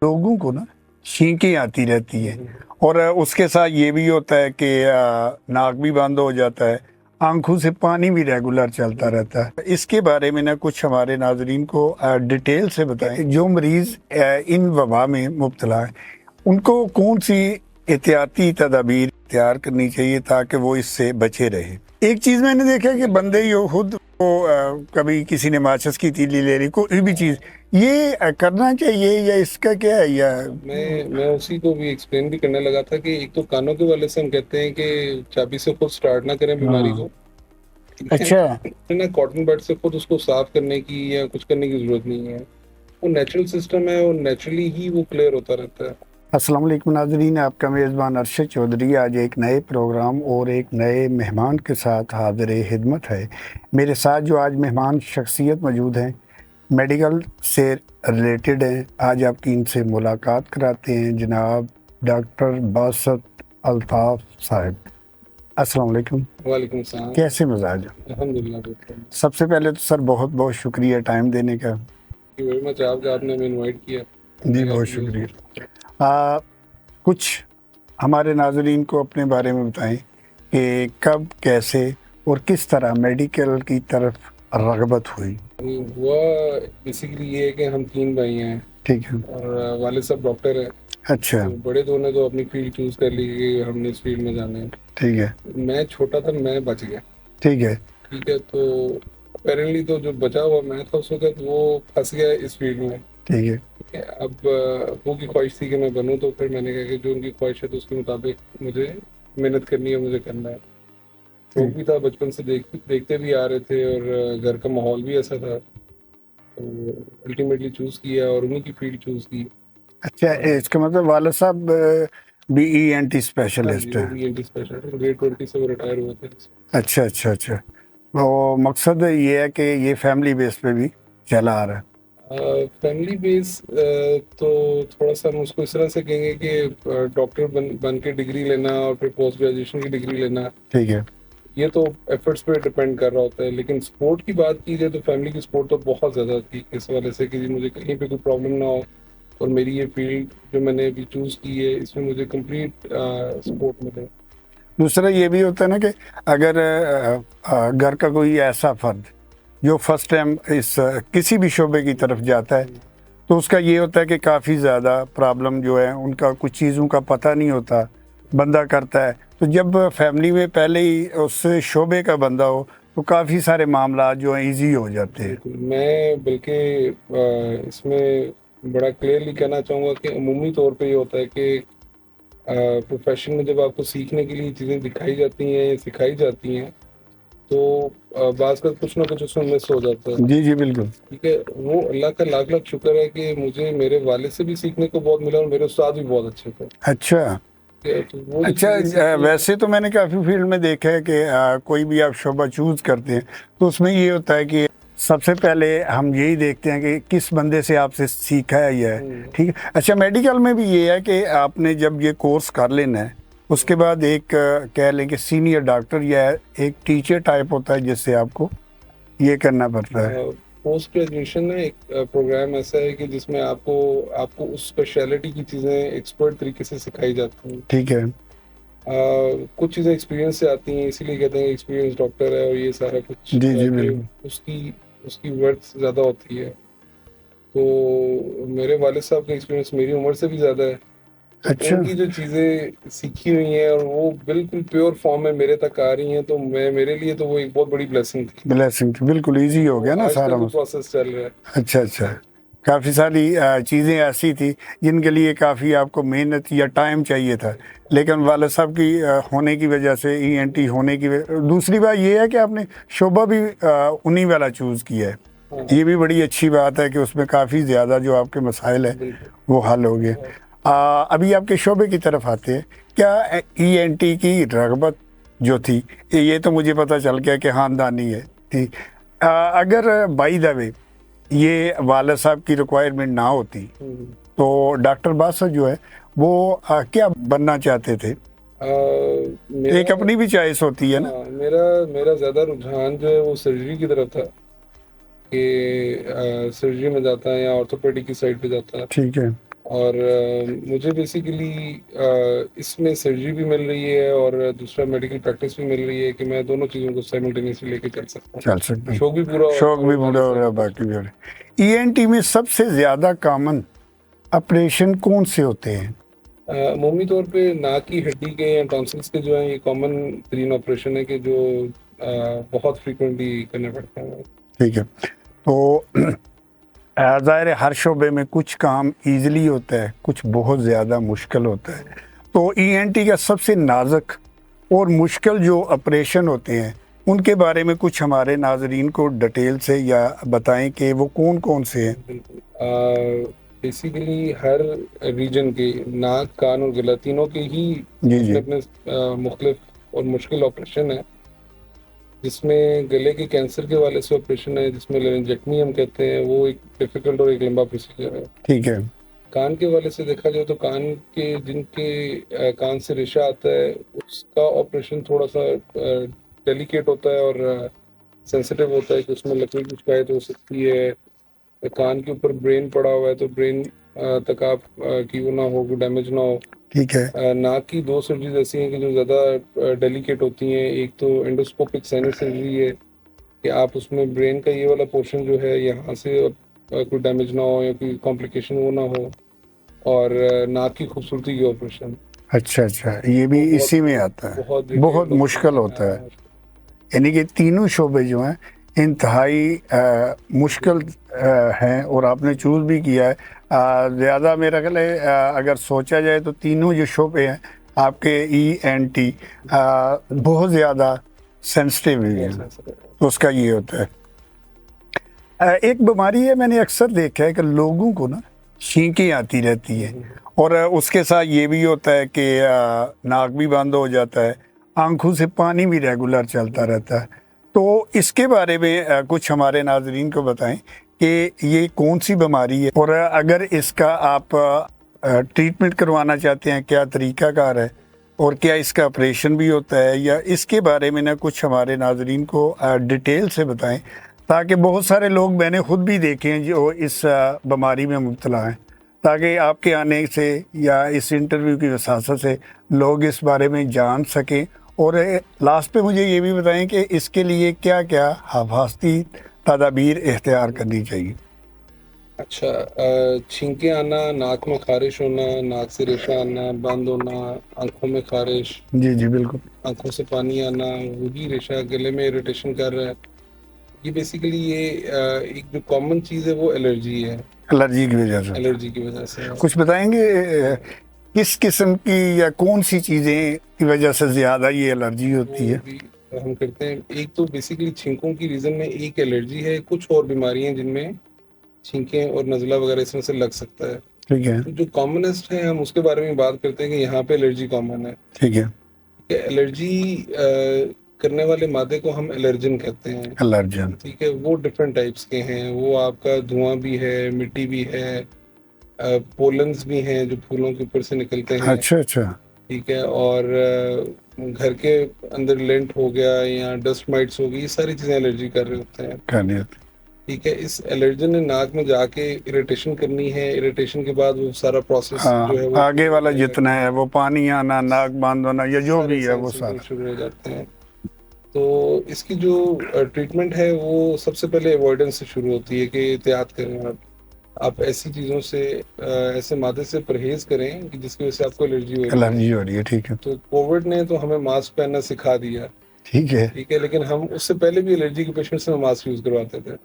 लोगों को ना छींकें आती रहती है और उसके साथ ये भी होता है कि नाक भी बंद हो जाता है, आंखों से पानी भी रेगुलर चलता रहता है। इसके बारे में ना कुछ हमारे नाजरीन को डिटेल से बताएं, जो मरीज इन वबा में मुब्तला है उनको कौन सी एहतियाती तदाबीर इख्तियार करनी चाहिए ताकि वो इससे बचे रहे। एक चीज मैंने देखा कि बंदे ही खुद को कभी किसी ने माचिस की तीली ले ली, कोई भी चीज, ये करना चाहिए या इसका क्या है? या मैं उसी को भी एक्सप्लेन भी करने लगा था कि एक तो कानों के वाले से हम कहते हैं कि चाबी से खुद स्टार्ट ना करें बीमारी को। हाँ, अच्छा। ना कॉटन बड से खुद उसको साफ करने की या कुछ करने की जरूरत नहीं है। वो नेचुरल सिस्टम है और नेचुरली ही वो क्लियर होता रहता है। अस्सलाम वालेकुम नाज़रीन, आपका मेज़बान अरशद चौधरी आज एक नए प्रोग्राम और एक नए मेहमान के साथ हाज़िर खिदमत है। मेरे साथ जो आज मेहमान शख्सियत मौजूद हैं, मेडिकल से रिलेटेड हैं। आज आपकी इनसे मुलाकात कराते हैं। जनाब डॉक्टर बासत अल्ताफ़ साहब, अस्सलाम वालेकुम। वालेकुम सलाम। कैसे मिजाज? अल्हम्दुलिल्लाह बिल्कुल। सबसे पहले तो सर बहुत बहुत शुक्रिया टाइम देने का। थैंक यू वेरी मच, आपने हमें इनवाइट किया। जी बहुत शुक्रिया। कुछ हमारे नाजरीन को अपने बारे में बताएं कि कब, कैसे और किस तरह मेडिकल की तरफ रगबत हुई। हुआ बेसिकली ये है कि हम 3 भाई हैं। ठीक है। और वाले सब डॉक्टर हैं। अच्छा। तो बड़े दो ने तो अपनी फील्ड चूज कर ली कि हमने इस फील्ड में जाना है। ठीक है। मैं छोटा था, मैं बच गया। ठीक है। ठीक है, तो अपेरेंटली तो जो बचा हुआ मैं था उस वक्त वो फंस गया इस फील्ड में। ठीक है। ठीक है, अब वो की ख्वाहिश थी कि मैं बनूं, तो फिर मैंने कहा कि जो उनकी ख्वाहिश है तो उसके मुताबिक मुझे मेहनत करनी है, मुझे करना है। शौक भी था, बचपन से देखते भी आ रहे थे और घर का माहौल भी ऐसा था, तो अल्टीमेटली चूज किया और उन्हीं की फील्ड चूज की। अच्छा, इसका मतलब वाला साहब BENT हाँ जी, स्पेशलिस्ट वो है। भी एंटी स्पेशल ग्रेड 20 से वो रिटायर हुए थे। अच्छा अच्छा अच्छा। तो मकसद ये है कि ये फैमिली बेस पे भी चला आ रहा है। फैमिली बेस तो थोड़ा सा हम उसको इस तरह से कहेंगे कि डॉक्टर बन के डिग्री लेना और फिर पोस्ट ग्रेजुएशन की डिग्री लेना, ठीक है। ये तो एफर्ट्स पे डिपेंड कर रहा होता है। लेकिन स्पोर्ट की बात की जाए तो फैमिली की सपोर्ट तो बहुत ज़्यादा थी, इस वजह से कि मुझे कहीं पे कोई प्रॉब्लम ना हो और मेरी ये फील्ड जो मैंने अभी चूज़ की है इसमें मुझे कंप्लीट सपोर्ट मिले। दूसरा ये भी होता है ना कि अगर घर का कोई ऐसा फर्द जो फर्स्ट टाइम इस किसी भी शोबे की तरफ जाता है, तो उसका ये होता है कि काफ़ी ज़्यादा प्रॉब्लम जो है, उनका कुछ चीज़ों का पता नहीं होता, बंदा करता है। तो जब फैमिली में पहले ही उस शोबे का बंदा हो तो काफ़ी सारे मामला जो हैं ईजी हो जाते हैं। बिल्कुल, मैं बल्कि इसमें बड़ा क्लियरली कहना चाहूँगा कि अमूमी तौर पे ये होता है कि प्रोफेशन में जब आपको सीखने के लिए चीज़ें दिखाई जाती हैं या सिखाई जाती हैं तो बाज़ का कुछ ना कुछ उसमें मिस हो जाता है। जी जी बिल्कुल। ठीक है, वो अल्लाह का लाख लाख शुक्र है कि मुझे मेरे वालिद से भी सीखने को बहुत मिला और मेरे उस्ताद भी बहुत अच्छे थे। अच्छा। ठीक है, तो वो जो अच्छा, चीज़ें सीखी हैं। वैसे तो मैंने काफ़ी फील्ड में देखा है कि कोई भी आप शोबा चूज़ करते हैं तो उसमें ये होता है कि सबसे पहले हम यही देखते हैं कि किस बंदे से आपसे सीखा है ये है। ठीक है। अच्छा, मेडिकल में भी ये है कि आपने जब ये कोर्स कर लेना है उसके बाद एक कह लें कि सीनियर डॉक्टर या एक टीचर टाइप होता है जिससे आपको ये करना पड़ता है। पोस्ट ग्रेजुएशन में एक प्रोग्राम ऐसा है कि जिसमें आपको आपको उस स्पेशलिटी की चीज़ें एक्सपर्ट तरीके से सिखाई जाती हैं। ठीक है। कुछ चीज़ें एक्सपीरियंस से आती हैं, इसीलिए कहते हैं एक्सपीरियंस डॉक्टर है और ये सारा कुछ जी जी कि बिल्कुल। उसकी उसकी वर्थ ज़्यादा होती है। तो मेरे वालिद साहब का एक्सपीरियंस मेरी उम्र से भी ज़्यादा है, तो अच्छा। उनकी जो चीज़ें सीखी हुई हैं और वो बिल्कुल प्योर फॉर्म में मेरे तक आ रही हैं, तो मैं मेरे लिए तो वो एक बहुत बड़ी ब्लेसिंग थी। ब्लेसिंग बिल्कुल इजी हो तो गया ना आज तक सारा वो मसला। प्रोसेस चल रहा है। अच्छा अच्छा। काफ़ी सारी चीज़ें ऐसी थी जिनके लिए काफ़ी आपको मेहनत या टाइम चाहिए था, लेकिन वाले साहब की होने की वजह से, ENT होने की दूसरी बात ये है कि आपने शोबा भी उन्हीं वाला चूज़ किया है। हाँ, ये भी बड़ी अच्छी बात है कि उसमें काफ़ी ज़्यादा जो आपके मसाइल है बिल्कुल। वो हल हो गए। अभी आपके शोबे की तरफ आते हैं। क्या ENT की रगबत जो थी, ये तो मुझे पता चल गया कि ख़ानदानी है, थी। अगर बाई द वे ये वाला साहब की रिक्वायरमेंट ना होती हम्म। तो डॉक्टर बादशाह जो है वो क्या बनना चाहते थे? एक मेरा अपनी भी चॉइस होती है ना। हाँ, मेरा मेरा ज़्यादा रुझान जो है वो सर्जरी की तरफ था कि सर्जरी में जाता है या ऑर्थोपेडिक की साइड पे जाता है। ठीक है। और मुझे बेसिकली इसमें सर्जरी भी मिल रही है और दूसरा मेडिकल प्रैक्टिस भी मिल रही है कि मैं दोनों चीज़ों को साइमल्टेनियसली लेके चल सकता हूँ। चल सकते हैं, शौक भी पूरा शौक भी पूरा हो रहा है। बाकी भी हो रहा है। ईएनटी में सबसे ज्यादा कॉमन ऑपरेशन कौन से होते हैं? अमूमी तौर पे नाक की हड्डी के या टॉन्सिल्स के जो है ये कॉमन तरीन ऑपरेशन है कि जो बहुत फ्रीक्वेंटली करने पड़ते हैं। ठीक है, तो ज़ाहिर है हर शोबे में कुछ काम इजीली होता है, कुछ बहुत ज़्यादा मुश्किल होता है। तो ईएनटी का सबसे नाजुक और मुश्किल जो ऑपरेशन होते हैं उनके बारे में कुछ हमारे नाजरीन को डिटेल से या बताएं कि वो कौन कौन से हैं। बिल्कुल, बेसिकली हर रीजन के नाक, कान और गला तीनों के ही जी अपने अपने मुख्तलिफ और मुश्किल ऑपरेशन है, जिसमें गले के कैंसर के वाले से ऑपरेशन है जिसमें लेरिंजेक्टमी हम कहते हैं, वो एक डिफिकल्ट और एक लंबा प्रोसीजर है। ठीक है। कान के वाले से देखा जाए तो कान के जिनके कान से रेशा आता है उसका ऑपरेशन थोड़ा सा डेलिकेट होता है और सेंसिटिव होता है कि उसमें लकड़ी की शिकायत हो सकती है। कान के ऊपर ब्रेन पड़ा हुआ है तो ब्रेन तक आप की वो ना हो, डैमेज ना हो। ठीक है। नाक की दो सर्जरीज ऐसी हैं कि जो ज़्यादा डेलिकेट होती हैं। एक तो एंडोस्कोपिक साइनस सर्जरी है कि आप उसमें ब्रेन का ये वाला पोर्शन जो है यहाँ से कोई डैमेज ना हो या कोई कॉम्प्लिकेशन वो ना हो, और नाक की खूबसूरती की ऑपरेशन। अच्छा अच्छा, ये भी बहुत- इसी में आता है। बहुत बहुत मुश्किल होता है, यानी कि तीनों शोबे जो हैं इंतहाई मुश्किल हैं और आपने चूज़ भी किया है। ज़्यादा मेरा ख्याल है अगर सोचा जाए तो तीनों जो शोबे हैं आपके ईएनटी बहुत ज़्यादा सेंसिटिव भी हैं, तो उसका ये होता है। एक बीमारी है मैंने अक्सर देखा है कि लोगों को ना छींकें आती रहती है और उसके साथ ये भी होता है कि नाक भी बंद हो जाता है, आंखों से पानी भी रेगुलर चलता रहता है। तो इसके बारे में कुछ हमारे नाजरीन को बताएं कि ये कौन सी बीमारी है और अगर इसका आप ट्रीटमेंट करवाना चाहते हैं क्या तरीकाकार है और क्या इसका ऑपरेशन भी होता है, या इसके बारे में ना कुछ हमारे नाजरीन को डिटेल से बताएं, ताकि बहुत सारे लोग मैंने खुद भी देखे हैं जो इस बीमारी में मुब्तला हैं, ताकि आपके आने से या इस इंटरव्यू की वसासत से लोग इस बारे में जान सकें। और लास्ट पे मुझे ये भी बताएं कि इसके लिए क्या क्या हिफाजती तदाबीर इख्तियार करनी चाहिए। अच्छा, छींके आना, नाक में खारिश होना, नाक से रेशा आना, बंद होना, आंखों में खारिश, जी जी बिल्कुल। आंखों से पानी आना, वही रेशा गले में इरिटेशन कर रहा है, ये बेसिकली ये एक जो कॉमन चीज़ है वो एलर्जी है। एलर्जी की वजह से। एलर्जी की वजह से कुछ बताएंगे किस किस्म की या कौन सी चीज़ें की वजह से ज़्यादा ये एलर्जी होती है? भी हम करते हैं। एक तो बेसिकली छींकों की रीज़न में एक एलर्जी है, कुछ और बीमारियां जिनमें छींकें और नज़ला वगैरह इसमें से लग सकता है। ठीक है। तो जो कॉमनेस्ट है हम उसके बारे में बात करते हैं कि यहाँ पे एलर्जी कॉमन है। ठीक है। एलर्जी करने वाले मादे को हम एलर्जन कहते हैं। एलर्जन। ठीक है, वो डिफरेंट टाइप्स के हैं। वो आपका धुआं भी है, मिट्टी भी है, पोलन्स भी हैं जो फूलों के ऊपर से निकलते हैं। अच्छा अच्छा। ठीक है, और घर के अंदर लेंट हो गया या डस्ट माइट्स हो गई, ये सारी चीज़ें एलर्जी कर रहे होते हैं। करनी होती। ठीक है, इस एलर्जन ने नाक में जाके इरिटेशन करनी है। इरिटेशन के बाद वो सारा प्रोसेस जो है वो आगे वाला जितना है वो पानी आना, नाक बंद होना, या जो भी है वो सारा शुरू हो जाते हैं। तो इसकी जो ट्रीटमेंट है वो सबसे पहले अवॉइडेंस से शुरू होती है कि एहतियात करें आप ऐसी चीज़ों से, ऐसे मादे से परहेज करें कि जिसकी वजह से आपको एलर्जी हो रही है। एलर्जी हो रही है। ठीक है। तो कोविड ने तो हमें मास्क पहनना सिखा दिया। ठीक है। ठीक है, लेकिन हम उससे पहले भी एलर्जी के पेशेंट से मास्क यूज़ करवाते थे।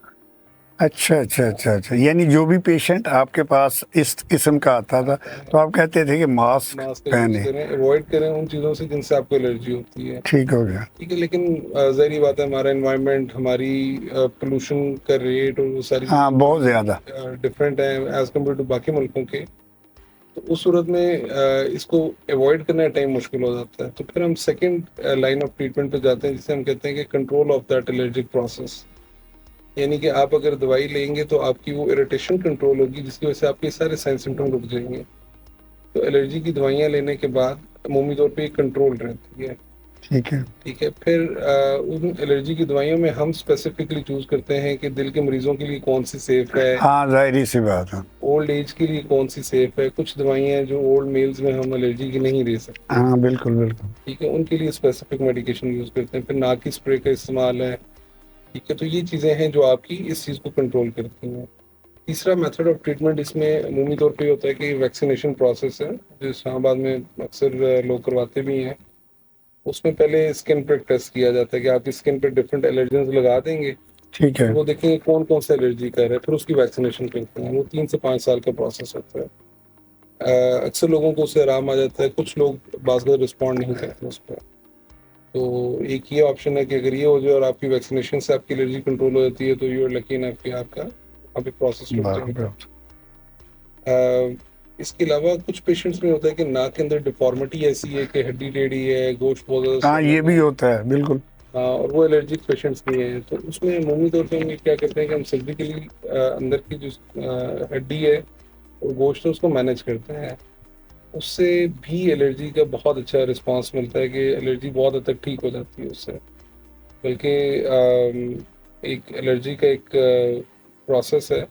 अच्छा अच्छा अच्छा अच्छा, यानी जो भी पेशेंट आपके पास इस किस्म का आता था तो आप कहते थे कि मास्क मास्क पहने। करें, अवॉइड करें उन चीज़ों से जिनसे आपको एलर्जी होती है। ठीक हो गया। ठीक है, लेकिन ज़ाहिर बात है हमारा एनवायरनमेंट, हमारी पोल्यूशन का रेट और वो सारी हाँ बहुत ज़्यादा डिफरेंट है एज कम्पेयर टू बाकी मुल्कों के। तो उस सूरत में इसको अवॉइड करना टाइम मुश्किल हो जाता है। तो फिर हम सेकंड लाइन ऑफ ट्रीटमेंट पे जाते हैं जिसे हम कहते हैं कि control of that allergic process. यानी कि आप अगर दवाई लेंगे तो आपकी वो इरिटेशन कंट्रोल होगी जिसकी वजह से आपके सारे साइन सिम्टम रुक जाएंगे। तो एलर्जी की दवाइयाँ लेने के बाद अमूमी तौर पे कंट्रोल रहती है। ठीक है। ठीक है। फिर उन एलर्जी की दवाइयों में हम स्पेसिफिकली चूज करते हैं कि दिल के मरीजों के लिए कौन सी सेफ है, हाँ, जाहिर सी बात है। ओल्ड एज के लिए कौन सी सेफ है। कुछ दवाइयाँ हैं जो ओल्ड मेल्स में हम एलर्जी की नहीं दे सकते, हाँ, बिल्कुल बिल्कुल। ठीक है, उनके लिए स्पेसिफिक मेडिकेशन यूज करते हैं। फिर नाक की स्प्रे का इस्तेमाल है, ठीक है। तो ये चीज़ें हैं जो आपकी इस चीज़ को कंट्रोल करती हैं। तीसरा मेथड ऑफ ट्रीटमेंट इसमें अमूमी तौर पे होता है कि वैक्सीनेशन प्रोसेस है, जो इस्लामाबाद में अक्सर लोग करवाते भी हैं। उसमें पहले स्किन पे टेस्ट किया जाता है कि आपकी स्किन पे डिफरेंट एलर्जेंस लगा देंगे, ठीक फिर है। वो देखेंगे कौन कौन सा एलर्जी कर है, फिर उसकी वैक्सीनेशन करते हैं। वो 3 से 5 साल का प्रोसेस होता है। अक्सर लोगों को उससे आराम आ जाता है, कुछ लोग बाज़ रिस्पॉन्ड नहीं करते उस पर। तो एक ये ऑप्शन है कि अगर ये हो जाए और आपकी वैक्सीनेशन से आपकी एलर्जी कंट्रोल हो जाती है तो यू आर लकी इनफ कि आपका अभी प्रोसेस रुक जाएगा। बराबर। इसके अलावा कुछ पेशेंट्स में होता है कि नाक के अंदर डिफॉर्मिटी ऐसी है कि हड्डी टेढ़ी है, गोश्त बहुत ज़्यादा हाँ, ये swollen भी है, होता है, बिल्कुल। और वो एलर्जिक पेशेंट्स भी हैं। तो उसमें अमूमी तौर पे हम ये क्या करते हैं कि हम सर्जिकली अंदर की जो हड्डी है और गोश्त है उसको मैनेज करते हैं। उससे भी एलर्जी का बहुत अच्छा रिस्पांस मिलता है कि एलर्जी बहुत हद तक ठीक हो जाती है उससे। बल्कि एक एलर्जी का एक प्रोसेस है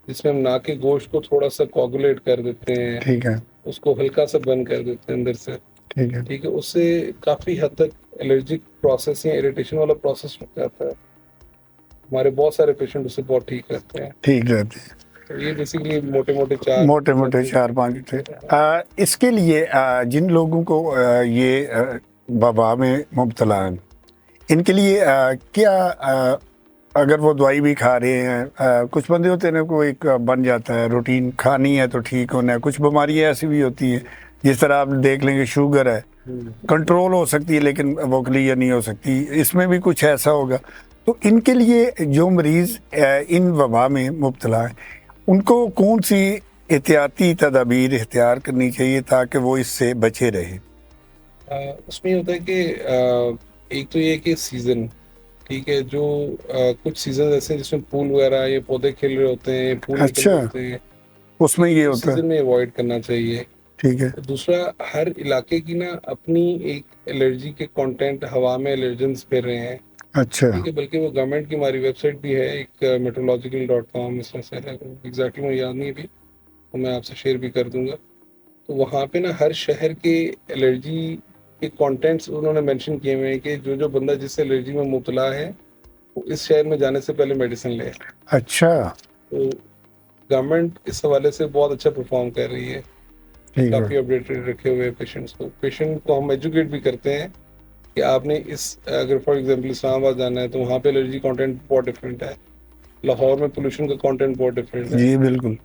जिसमें हम नाक के गोश्त को थोड़ा सा कोगुलेट कर देते हैं, ठीक है। उसको हल्का सा बंद कर देते हैं अंदर से, ठीक है। ठीक है। उससे काफ़ी हद तक एलर्जिक प्रोसेस या इरिटेशन वाला प्रोसेस रुक जाता है। हमारे बहुत सारे पेशेंट उससे बहुत ठीक रहते हैं। ठीक रहते हैं। तो ये बेसिकली मोटे मोटे चार मोटे मोटे methods 4-5 थे। हैं। इसके लिए जिन लोगों को ये वबा में मुब्तला हैं, इनके लिए क्या अगर वो दवाई भी खा रहे हैं, कुछ बंदे होते हैं ना, को एक बन जाता है रूटीन, खानी है तो ठीक होना है। कुछ बीमारियां ऐसी भी होती हैं, जिस तरह आप देख लेंगे शुगर है, कंट्रोल हो सकती है लेकिन वो क्लियर नहीं हो सकती, इसमें भी कुछ ऐसा होगा। तो इनके लिए जो मरीज़ इन वबा में मुब्तला है, उनको कौन सी एहतियाती तदाबीर इख्तियार करनी चाहिए ताकि वो इससे बचे रहे? उसमें ये होता है कि एक तो ये कि सीज़न, ठीक है, जो कुछ सीज़न ऐसे हैं जिसमें फूल वगैरह ये पौधे खिल रहे होते हैं, फूल निकल रहे अच्छा, होते हैं, उसमें ये उस होता है। सीज़न में अवॉइड करना चाहिए। ठीक है। दूसरा, हर इलाके की ना अपनी एक एलर्जी के कंटेंट, हवा में एलर्जेंस फिर रहे हैं, अच्छा। ठीक है। बल्कि वो गवर्नमेंट की हमारी वेबसाइट भी है, एक meteorological.com, इसमें से है, एग्जैक्टली मुझे याद नहीं अभी, तो मैं आपसे शेयर भी कर दूंगा। तो वहाँ पे ना हर शहर के एलर्जी के कंटेंट्स उन्होंने मेंशन किए हुए हैं कि जो जो बंदा जिस एलर्जी में मुबतला है वो इस शहर में जाने से पहले मेडिसिन ले। अच्छा। तो गवर्नमेंट इस हवाले से बहुत अच्छा परफॉर्म कर रही है, ठीक है। काफ़ी अपडेटेड रखे हुए पेशेंट को हम एजुकेट भी करते हैं कि आपने इस, अगर फॉर एग्जांपल इस्लामाबाद जाना है तो वहाँ पे एलर्जी कंटेंट बहुत डिफरेंट है, लाहौर में पोल्यूशन का कंटेंट बहुत डिफरेंट है, जी बिल्कुल।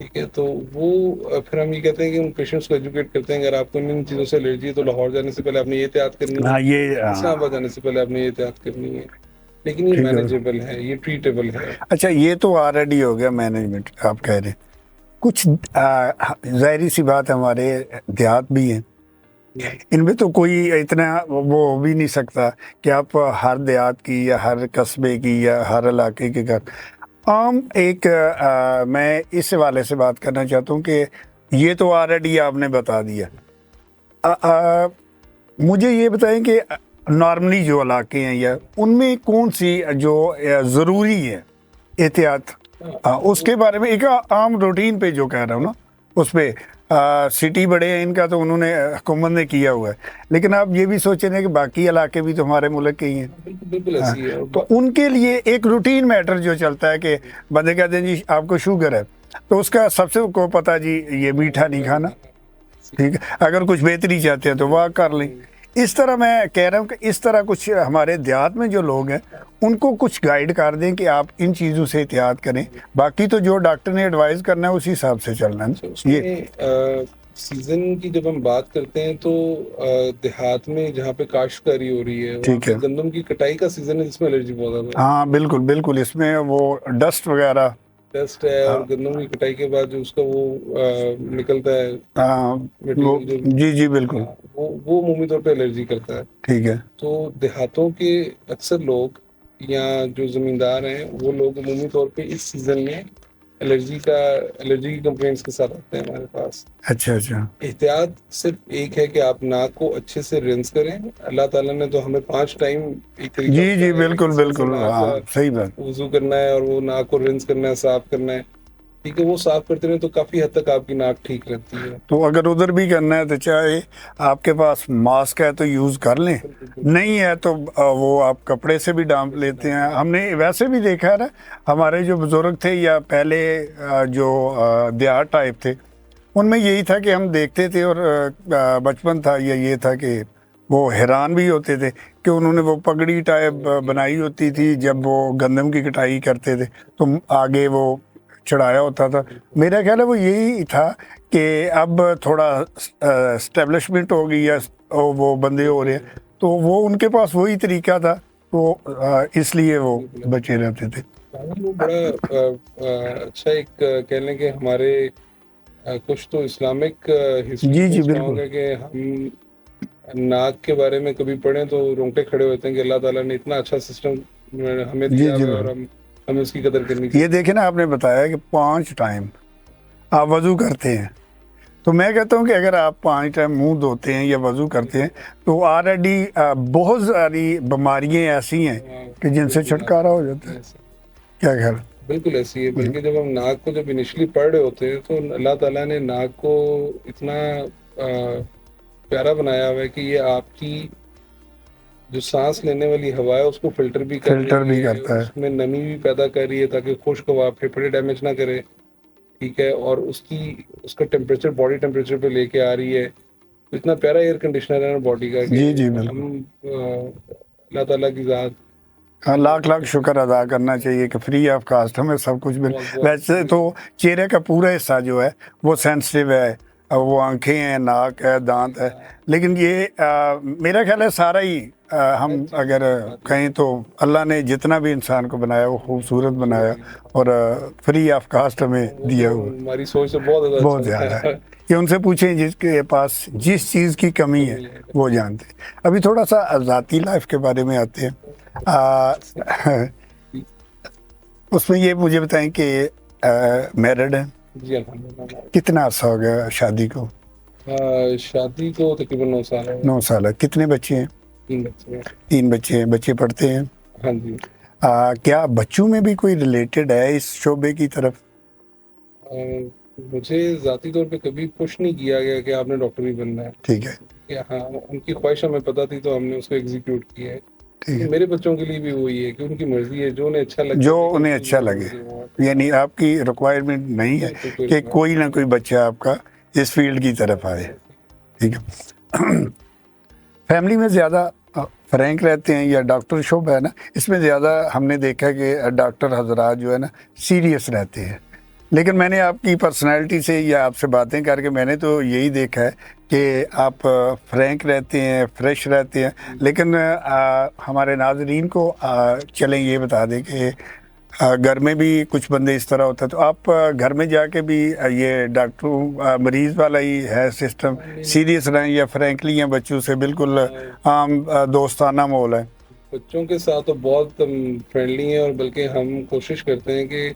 ठीक है। तो वो फिर हम ये कहते हैं कि उन पेशेंट्स को एजुकेट करते हैं, अगर आपको इन चीज़ों से एलर्जी है तो लाहौर जाने से पहले आपने ये एहतियात करनी है, हाँ, ये इस्लामाबाद जाने से पहले आपने ये एहतियात करनी है। लेकिन ये ठीक है। मैनेजेबल है, ये ट्रीटेबल है। अच्छा, ये तो ऑलरेडी हो गया मैनेजमेंट, आप कह रहे हैं। कुछ जाहिर सी बात है, हमारे देहात भी हैं, इनमें तो कोई इतना वो हो भी नहीं सकता कि आप हर देहात की या हर कस्बे की या हर इलाके के घर आम एक मैं इस हवाले से बात करना चाहता हूँ कि ये तो ऑलरेडी आपने बता दिया। मुझे ये बताएं कि नॉर्मली जो इलाके हैं या उनमें कौन सी जो ज़रूरी है एहतियात, उसके बारे में एक आम रूटीन पे जो कह रहा हूँ ना, उस पे सिटी बड़े हैं इनका तो उन्होंने हुकूमत ने किया हुआ है, लेकिन आप ये भी सोच रहे हैं कि बाकी इलाके भी तो हमारे मुल्क के ही हैं। बिल्कुल बिल्कुल ऐसी है। तो उनके लिए एक रूटीन मैटर जो चलता है कि बंदे कहते हैं जी आपको शुगर है, तो उसका सबसे को पता जी ये मीठा नहीं खाना, ठीक है। अगर कुछ बेहतरी चाहते हैं तो वह कर लें। इस तरह मैं कह रहा हूँ कि इस तरह कुछ हमारे देहात में जो लोग हैं उनको कुछ गाइड कर दें कि आप इन चीज़ों से एहतियात करें, बाकी तो जो डॉक्टर ने एडवाइस करना है उसी हिसाब से चलना है। उसमें सीजन की जब हम बात करते हैं तो देहात में जहाँ पे काश्तकारी हो रही है वहाँ ठीक पे है। गंदम की कटाई का सीजन है जिसमें एलर्जी बहुत ज्यादा हाँ बिल्कुल बिल्कुल, इसमें वो डस्ट वगैरह टेस्ट है, और गंदम की कटाई के बाद जो उसका वो निकलता है वो, मटेरियल, जो जी जी बिल्कुल। वो मुमूमी तौर पे एलर्जी करता है। ठीक है। तो देहातों के अक्सर लोग या जो जमींदार हैं वो लोग अमूमी तौर पे इस सीज़न में एलर्जी की कंप्लेंट्स के साथ आते हैं हमारे पास। अच्छा अच्छा। एहतियात सिर्फ एक है कि आप नाक को अच्छे से रिंस करें। अल्लाह ताला ने तो हमें 5 टाइम एक तरीका जी जी बताया है कि बिल्कुल किस तरह से बिल्कुल, नाक हाँ का सही बात। वजू करना है और वो नाक को रिंस करना है, साफ करना है। ठीक है, वो साफ करते रहे तो काफी हद तक आपकी नाक ठीक रहती है। तो अगर उधर भी करना है तो चाहे आपके पास मास्क है तो यूज़ कर लें, बिल्कुल बिल्कुल। नहीं है तो वो आप कपड़े से भी डांप लेते हैं। हमने वैसे भी देखा है ना, हमारे जो बुजुर्ग थे या पहले जो देहात टाइप थे, उनमें यही था कि हम देखते थे और बचपन था या ये था कि वो हैरान भी होते थे कि उन्होंने वो पगड़ी टाइप बनाई होती थी जब वो गंदम की कटाई करते थे, तो आगे वो चढ़ाया होता था। मेरा ख्याल है वो यही था कि अब थोड़ा स्टेब्लिशमेंट हो गई है, वो बंदे हो रहे हैं, तो वो उनके पास वही तरीका था, तो इसलिए वो बचे रहते थे। वो बड़ा अच्छा एक कह लें कि हमारे कुछ तो इस्लामिक हिस्ट्री जी में जी स्ट्रॉन्ग बिल्कुल। है कि हम नाक के बारे में कभी पढ़ें तो रोंगटे खड़े होते हैं कि अल्लाह ताला ने इतना अच्छा सिस्टम हमें जी दिया जी हुआ है और बिल्कुल। हमें उसकी कदर करनी ये चाहिए। देखे ना, आपने बताया कि 5 टाइम आप वजू करते हैं, तो मैं कहता हूँ कि अगर आप 5 टाइम मुंह धोते हैं या वजू करते हैं तो ऑलरेडी बहुत सारी बीमारियां ऐसी हैं कि जिनसे बिल्कुल छुटकारा हो जाता है। क्या ख्याल? बिल्कुल ऐसी है। हम्म, बल्कि जब हम नाक को जब इनिशियली पढ़ रहे होते हैं तो अल्लाह ताला ने नाक को इतना प्यारा बनाया हुआ है कि ये आपकी जो सांस लेने वाली हवा है उसको फिल्टर भी कर फिल्टर रही भी है, करता है। उसमें नमी भी पैदा कर रही है ताकि खुश्क हवा फेफड़े डैमेज ना करे। ठीक है, और उसका टेम्परेचर बॉडी टेम्परेचर पे लेके आ रही है। तो इतना प्यारा एयर कंडीशनर है ना बॉडी का कि जी जी हम बिल्कुल। अल्लाह ताला की ज़ात हाँ, लाख लाख शुक्र अदा करना चाहिए कि फ्री ऑफ कास्ट हमें सब कुछ मिल। बहुत बहुत वैसे तो चेहरे का पूरा हिस्सा जो है वो सेंसिटिव है, अब वो आंखें हैं, नाक है, दांत है, लेकिन ये मेरा ख्याल है सारा ही हम अगर कहें तो अल्लाह ने जितना भी इंसान को बनाया वो खूबसूरत बनाया और फ्री ऑफ कास्ट हमें वो दिया तो हुआ। हमारी सोच से बहुत ज़्यादा बहुत अच्छा ज़्यादा है। है। ये उनसे पूछें जिसके पास जिस चीज़ की कमी है कमी है। वो जानते हैं। अभी थोड़ा सा ज़ाती लाइफ के बारे में आते हैं। आ, उसमें ये मुझे बताएं कि मैरिड हैं, जी अल्हम्दुलिल्लाह। कितना अर्सा हो गया शादी को? शादी को तकरीबन 9 साल हो गए। 9 साल है। कितने बच्चे हैं? 3 बच्चे हैं। 3 बच्चे हैं। बच्चे पढ़ते हैं? हाँ जी। क्या बच्चों में भी कोई रिलेटेड है इस शोबे की तरफ? अ, मुझे ज़ाती तौर पे कभी पुश नहीं किया गया कि आपने डॉक्टर ही बनना है। ठीक है। कि हाँ, उनकी ख्वाहिश हमें पता थी तो हमने उसको एग्जीक्यूट किया है। ठीक तो है, मेरे बच्चों के लिए भी वही है कि उनकी मर्जी है, जो उन्हें अच्छा लगता जो है उन्हें निकलते अच्छा हुए लगे, मुझे वो यानी आपकी रिक्वायरमेंट नहीं है बिल्कुल कोई कि रिक्वायरमेंट कोई ना कोई बच्चा आपका इस फील्ड की तरफ आए। ठीक है। फैमिली में ज़्यादा फ्रैंक रहते हैं या डॉक्टर शोब है ना, इसमें ज़्यादा हमने देखा है कि डॉक्टर हजरात जो है ना सीरियस रहते हैं, लेकिन मैंने आपकी पर्सनालिटी से या आपसे बातें करके मैंने तो यही देखा है कि आप फ्रैंक रहते हैं, फ्रेश रहते हैं। लेकिन हमारे नाजरीन को चलें ये बता दें कि घर में भी कुछ बंदे इस तरह होते हैं, तो आप घर में जाके भी ये डॉक्टर मरीज वाला ही है सिस्टम, सीरियस रहें या फ्रैंकली हैं बच्चों से बिल्कुल आम दोस्ताना माहौल है? बच्चों के साथ तो बहुत फ्रेंडली हैं और बल्कि हम कोशिश करते हैं कि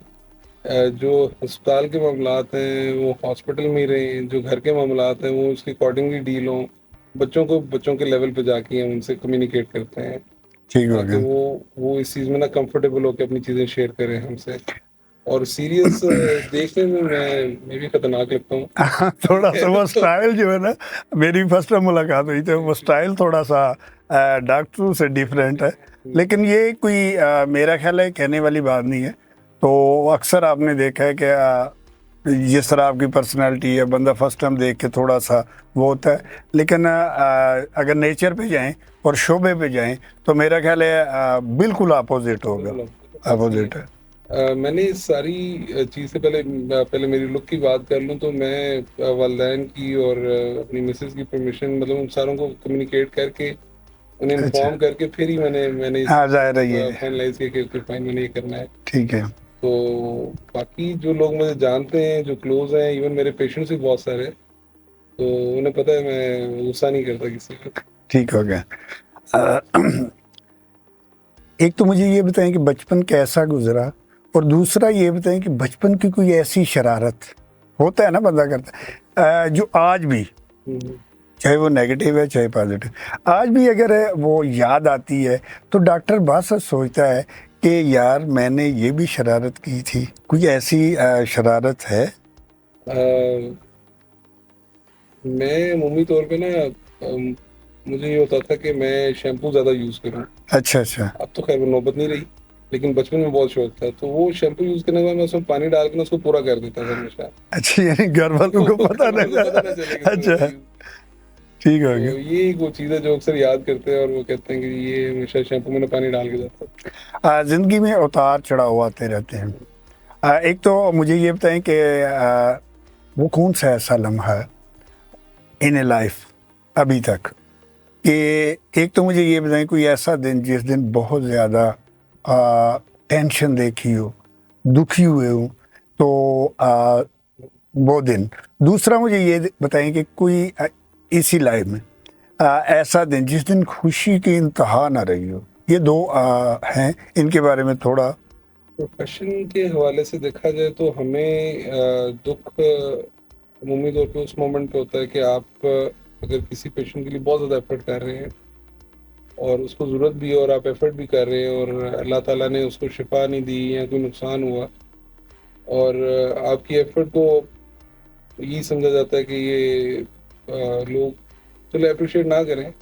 जो अस्पताल के मामलात हैं वो हॉस्पिटल में ही रहें, जो घर के मामलात हैं वो उसके अकॉर्डिंगली डील हों। बच्चों को बच्चों के लेवल पे जाके हम उनसे कम्युनिकेट करते हैं ठीक हो ताकि गया। वो इस चीज़ में ना कंफर्टेबल होकर अपनी चीज़ें शेयर करें हमसे। और सीरियस देखने में मैं भी खतरनाक लगता हूँ। थोड़ा सा वो तो स्टाइल जो है ना, मेरी फर्स्ट टाइम मुलाकात हुई तो वो स्टाइल थोड़ा सा डॉक्टरों से डिफरेंट है, लेकिन ये कोई मेरा ख्याल है कहने वाली बात नहीं है। तो अक्सर आपने देखा है कि जिस तरह आपकी पर्सनालिटी है, बंदा फर्स्ट टाइम देख के थोड़ा सा वो होता है, लेकिन अगर नेचर पे जाएं और शोबे पे जाएं तो मेरा ख्याल है बिल्कुल अपोजिट होगा। बिल्कुल ऐसी अपोजिट है। मैंने इस सारी चीज़ से पहले मेरी लुक की बात कर लूँ तो मैं वालदैन की और अपनी मिसेस की परमिशन मतलब उन सारों को कम्युनिकेट करके उन्हें अच्छा। इन्फॉर्म करके फिर ही मैंने इस हाँ चीज़ जाहिर है को ये। फाइनलाइज किया कि फाइन मैंने ये करना है। ठीक है। तो बाकी जो लोग मुझे जानते हैं जो क्लोज हैं इवन मेरे पेशेंट्स भी बहुत सारे तो उन्हें पता है मैं गुस्सा नहीं करता किसी को। ठीक हो गया। अ, एक तो मुझे ये बताएं कि बचपन कैसा गुजरा और दूसरा ये बताएं कि बचपन की कोई ऐसी शरारत होता है ना, बंदा करता है जो आज भी, चाहे वो नेगेटिव है चाहे पॉजिटिव, आज भी अगर वो याद आती है तो डॉक्टर बस सोचता है कि यार मैंने ये भी शरारत की थी। कोई ऐसी शरारत है? मैं अमूमी तौर पे ना, मुझे ये होता था कि मैं शैम्पू ज़्यादा यूज़ करूँ। अच्छा अच्छा। अब तो खैर वो नौबत नहीं रही, लेकिन बचपन में बहुत शौक था, तो वो शैम्पू यूज़ करने के बाद मैं उसमें पानी डाल के ना उसको पूरा कर देता था हमेशा। अच्छा, यानी घर वालों को पता घर वालों को पता नहीं? ना चले कि इसमें अच्छा, मैंने use- ठीक हो तो गया। ये एक वो चीज़ है जो अक्सर याद करते हैं और वो कहते हैं कि ये हमेशा शैम्पू मैंने पानी डाल के जाता। जिंदगी में उतार चढ़ाव आते रहते हैं। एक तो मुझे ये बताएं कि वो कौन सा ऐसा लम्हा है इन ए लाइफ अभी तक, कि एक तो मुझे ये बताएं कोई ऐसा दिन जिस दिन बहुत ज़्यादा टेंशन देखी हो, दुखी हुए हो, तो वो दिन। दूसरा मुझे ये बताएं कि कोई इसी लाइफ में ऐसा दिन जिस दिन खुशी की इंतहा ना रही हो। ये दो हैं, इनके बारे में थोड़ा। प्रोफेशन के हवाले से देखा जाए तो हमें दुख अमूमी तौर पे उस मोमेंट पे होता है कि आप अगर किसी पेशेंट के लिए बहुत ज़्यादा एफर्ट कर रहे हैं और उसको ज़रूरत भी है और आप एफर्ट भी कर रहे हैं और अल्लाह ताला ने उसको शिफा नहीं दी या कोई नुकसान हुआ और आपकी एफर्ट को यही समझा जाता है कि ये लोग चलो अप्रिशिएट ना करें,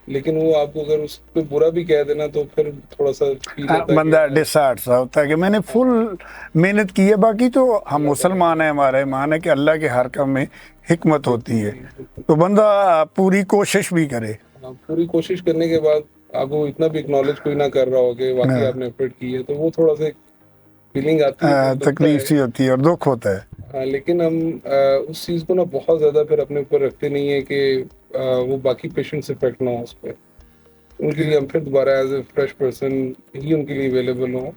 लेकिन वो आपको अगर उस पर बुरा भी कह देना तो फिर थोड़ा सा फील होता है कि बंदा यार डिसहार्ट सा होता है कि मैंने फुल मेहनत की है। बाकी तो हम अल्लाह ताला मुसलमान हैं, हमारा ईमान है कि अल्लाह के हर काम में हिकमत होती है, बिल्कुल। तो बंदा पूरी कोशिश भी करे। हाँ, पूरी कोशिश करने के बाद आपको इतना भी एक्नॉलेज कोई ना कर रहा हो कि वाकई हाँ, आपने एफर्ट की है, तो वो थोड़ा सा फीलिंग आती है, थोड़ा दुखता तकलीफ है। सी होती है और दुख होता है। हाँ, लेकिन हम उस चीज़ को ना बहुत ज़्यादा फिर अपने ऊपर रखते नहीं है कि वो बाकी पेशेंट्स इफेक्ट ना हो उस पर। उनके लिए हम फिर दोबारा एज ए फ्रेश पर्सन ही उनके लिए अवेलेबल हो,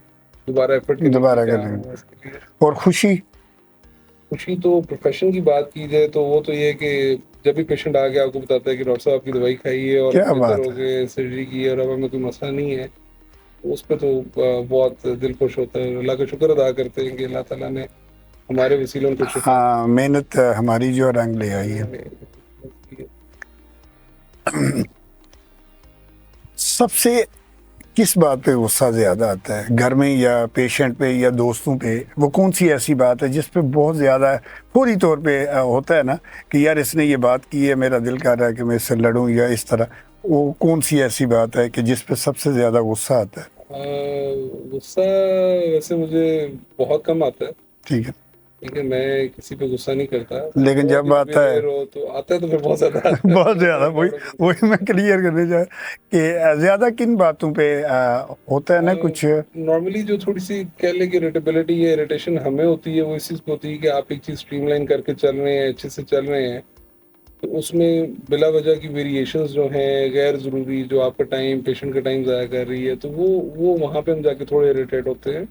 दोबारा एफर्ट करने के लिए दोबारा तैयार करें। हो उसके लिए। और खुशी? खुशी तो प्रोफेशन की बात की जाए तो वो तो ये है कि जब भी पेशेंट आ गया आपको बताता है कि डॉक्टर साहब आपकी दवाई खाई है और क्या बेहतर बात हो है। गए, सर्जरी की है और अब हमें कोई मसला नहीं है, तो उस पर तो बहुत दिल खुश होता है। अल्लाह का शुक्र अदा करते हैं कि अल्लाह ताला ने हमारे वसीले उनको शिफा हाँ, मेहनत हमारी जो रंग ले आई है। दी। सबसे किस बात पे गुस्सा ज्यादा आता है, घर में या पेशेंट पे या दोस्तों पे? वो कौन सी ऐसी बात है जिस पे बहुत ज्यादा फौरी तौर पे होता है ना कि यार इसने ये बात की है, मेरा दिल कर रहा है कि मैं इससे लड़ूं, या इस तरह? वो कौन सी ऐसी बात है कि जिस पे सबसे ज्यादा गुस्सा आता है? गुस्सा वैसे मुझे बहुत कम आता है, ठीक है। ठीक है, मैं किसी पे गुस्सा नहीं करता। लेकिन बहुत जब ही आता है रेयर हो तो आता है, तो फिर बहुत ज्यादा आता है, बहुत तो ज्यादा, बहुत वही लाउड होकर वही मैं क्लियर करने जा कि ज्यादा किन बातों पे होता है ना कुछ। नॉर्मली जो थोड़ी सी कह लें कि इरिटेबिलिटी या इरिटेशन हमें होती है, वो इस चीज़ पे होती है कि आप एक चीज़ स्ट्रीमलाइन करके चल रहे हैं, अच्छे से चल रहे हैं, तो उसमें बिला वजह की वेरिएशंस जो हैं गैर ज़रूरी, जो आपका टाइम पेशेंट का टाइम ज़ाया कर रही है, तो वो वहाँ पे हम जाके थोड़े इरिटेट होते हैं।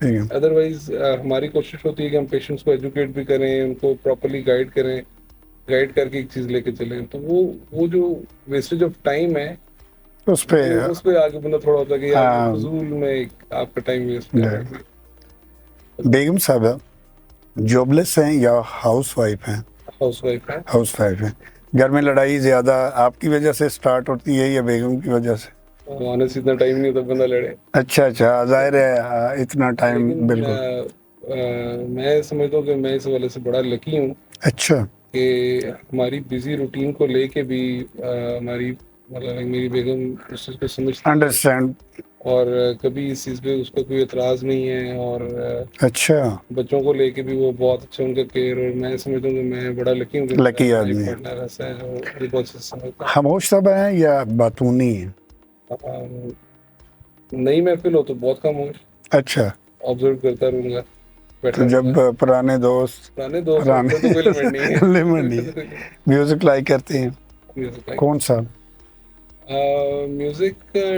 ठीक है। अदरवाइज हमारी कोशिश होती है कि हम पेशेंट्स को एजुकेट भी करें, उनको प्रॉपरली गाइड करें, गाइड करके एक चीज़ लेके चलें। तो वो जो वेस्टेज ऑफ टाइम है, उस पे वो उस पे आगे बंदा थोड़ा होता है कि यार ये आ, फजूल में आपका टाइम वेस्ट कर रहे हैं। बेगम साहब जॉबलेस हैं या हाउस वाइफ हैं? हाउस वाइफ है। हाउस वाइफ हैं। घर में लड़ाई ज्यादा आपकी वजह से स्टार्ट होती है या बेगम की वजह से? ऑनेस्ट इतना टाइम नहीं होता बंदा लड़े, अच्छा अच्छा, जाहिर है इतना टाइम लेकिन बिल्कुल। मैं समझता हूँ कि मैं इस वाले से बड़ा लकी हूँ अच्छा। कि हमारी बिजी रूटीन को लेके भी हमारी मतलब मेरी बेगम उस चीज़ को समझती है अंडरस्टैंड। और कभी इस चीज़ पे उसका कोई एतराज़ नहीं है और अच्छा, बच्चों को लेके भी वो बहुत अच्छा उनका केयर, और मैं समझता हूँ कि मैं बड़ा लकी हूँ कि लकी मेरा लाइफ आदमी है। पार्टनर ऐसा है जो मुझे बहुत अच्छे से समझता खामोश सब हैं या बातूनी हैं? है। नई महफिल हो तो बहुत खामोश, अच्छा, ऑब्जर्व करता रहूँगा, बैठा तो जब रहूँगा। पुराने दोस्त, पुराने दोस्त हो पुराने फिर तो कोई लिमिट नहीं है। लिमिट नहीं है। म्यूजिक लाइक करते हैं? म्यूजिक लाइक कौन सा? म्यूजिक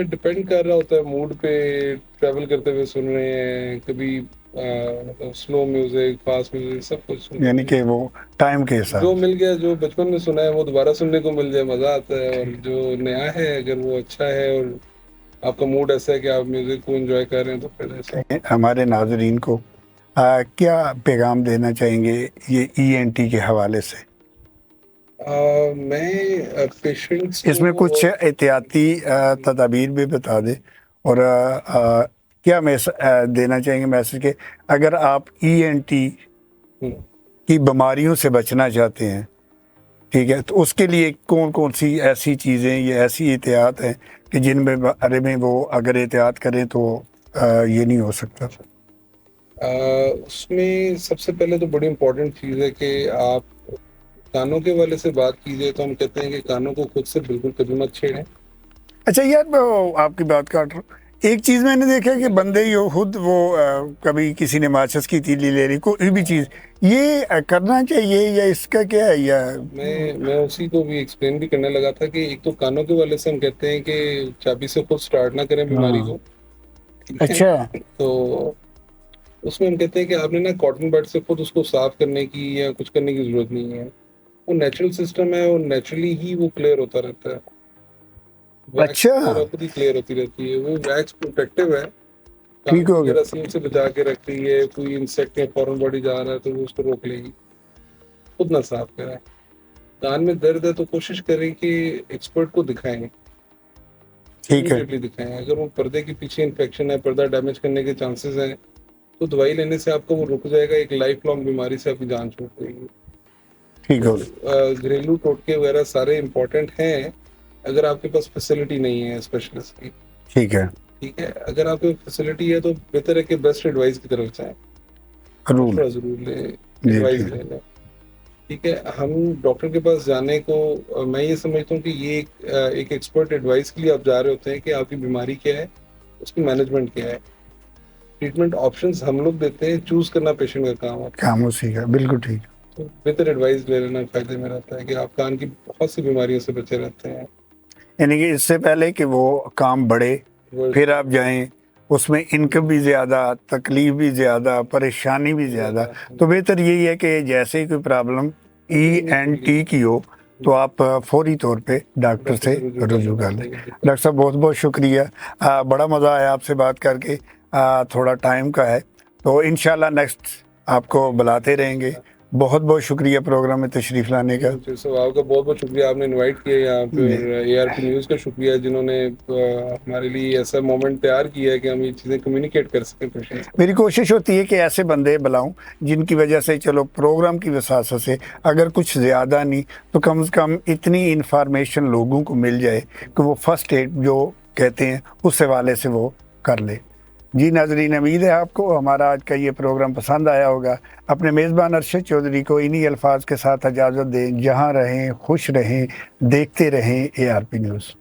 डिपेंड कर रहा होता है मूड पे, ट्रैवल करते हुए सुन रहे हैं कभी, मतलब स्लो म्यूजिक, फास्ट म्यूजिक, सब कुछ सुन यानी रहे कि वो टाइम के हैं। हिसाब जो से। मिल गया, जो बचपन में सुना है वो दोबारा सुनने को मिल जाए मजा आता है, और जो नया है अगर वो अच्छा है और आपका मूड ऐसा है कि आप म्यूजिक को एंजॉय कर रहे हैं तो फिर ऐसा। हमारे नाजरीन को क्या पैगाम देना चाहेंगे ये ईएनटी के हवाले से? मैं पेशेंट्स इसमें कुछ एहतियाती तदाबीर भी बता दें, और क्या देना चाहेंगे मैसेज के, अगर आप ईएनटी की बीमारियों से बचना चाहते हैं, ठीक है, तो उसके लिए कौन कौन सी ऐसी चीज़ें या ऐसी एहतियात हैं कि जिनमें बारे में वो अगर एहतियात करें तो ये नहीं हो सकता? उसमें सबसे पहले तो बड़ी इम्पोर्टेंट चीज़ है कि आप कानों के वाले से बात कीजिए, तो हम कहते हैं कि कानों को खुद से बिल्कुल कभी मत छेड़ें। अच्छा यार, मैं आपकी बात काट रहा हूँ। एक चीज़ मैंने देखा कि बंदे ही खुद वो कभी किसी ने माचिस की तीली ले ली, कोई भी चीज़, ये करना चाहिए या इसका क्या है? या मैं उसी को भी एक्सप्लेन भी करने लगा था कि एक तो कानों के वाले से हम कहते हैं कि चाबी से खुद स्टार्ट ना करें बीमारी को, ठीक है? अच्छा, तो उसमें हम कहते हैं कि आपने ना कॉटन बड से खुद उसको साफ करने की या कुछ करने की जरूरत नहीं है। वो नेचुरल सिस्टम है और नेचुरली ही वो क्लियर होता रहता है। वैक्स अच्छा, वगैरह खुद ही क्लियर होती रहती है। वो वैक्स प्रोटेक्टिव है, कान ठीक हो गया। वगैरह सीम से बचा के रखती है। कोई इंसेक्ट या फॉरेन बॉडी जा रहा है तो वो उसको रोक लेगी। खुद ना साफ करें। कान में दर्द है तो कोशिश करें कि एक्सपर्ट को दिखाएं, ठीक है, इमीडिएटली दिखाएं। अगर वो पर्दे के पीछे इन्फेक्शन है, पर्दा डैमेज करने के चांसेस हैं, तो दवाई लेने से आपको वो रुक जाएगा। एक लाइफ लॉन्ग बीमारी से आपकी जान छूट जाएगी। ठीक हो तो घरेलू टोटके वगैरह सारे इम्पोर्टेंट हैं अगर आपके पास फैसिलिटी नहीं है स्पेशलिस्ट की, ठीक है, ठीक है? अगर आपके फैसिलिटी है तो बेहतर है कि बेस्ट एडवाइस की तरफ जाएं, रूल मशवरा जरूर लें, जी, एडवाइस ठीक ले लें, ठीक है? हम डॉक्टर के पास जाने को मैं ये समझता हूँ कि ये एक एक्सपर्ट एडवाइस के लिए आप जा रहे होते हैं कि आपकी बीमारी क्या है, उसकी मैनेजमेंट क्या है। ट्रीटमेंट ऑप्शंस हम लोग देते हैं, चूज करना पेशेंट का काम है। काम उसी का, बिल्कुल ठीक। तो बेहतर एडवाइस ले लेना फायदे में रहता है कि आप कान की बहुत सी बीमारियों से बचे रहते हैं। यानी कि इससे पहले कि वो काम बढ़े फिर आप जाएं, उसमें इनकम भी ज़्यादा, तकलीफ भी ज़्यादा, परेशानी भी ज़्यादा, तो बेहतर यही है कि जैसे ही कोई प्रॉब्लम ईएनटी की हो तो आप फौरी तौर पे डॉक्टर से रुजू कर लें। डॉक्टर साहब बहुत बहुत शुक्रिया, बड़ा मज़ा आया आपसे बात करके। थोड़ा टाइम का है तो इंशाल्लाह नेक्स्ट आपको बुलाते रहेंगे। बहुत बहुत शुक्रिया प्रोग्राम में तशरीफ़ लाने का। सो आपका बहुत बहुत शुक्रिया, आपने इनवाइट किया यहाँ पे। और एआरपी न्यूज़ का शुक्रिया जिन्होंने हमारे लिए ऐसा मोमेंट तैयार किया है कि हम ये चीज़ें कम्युनिकेट कर सकें पेशेंट्स को। मेरी कोशिश होती है कि ऐसे बंदे बुलाऊं जिनकी वजह से चलो प्रोग्राम की वसासत से अगर कुछ ज़्यादा नहीं तो कम से कम इतनी इन्फॉर्मेशन लोगों को मिल जाए कि वो फर्स्ट एड जो कहते हैं उस हवाले से वो कर ले। जी नाजरीन, उम्मीद है आपको हमारा आज का ये प्रोग्राम पसंद आया होगा। अपने मेज़बान अरशद चौधरी को इन्हीं अल्फाज के साथ इजाज़त दें। जहाँ रहें खुश रहें, देखते रहें ARP न्यूज़।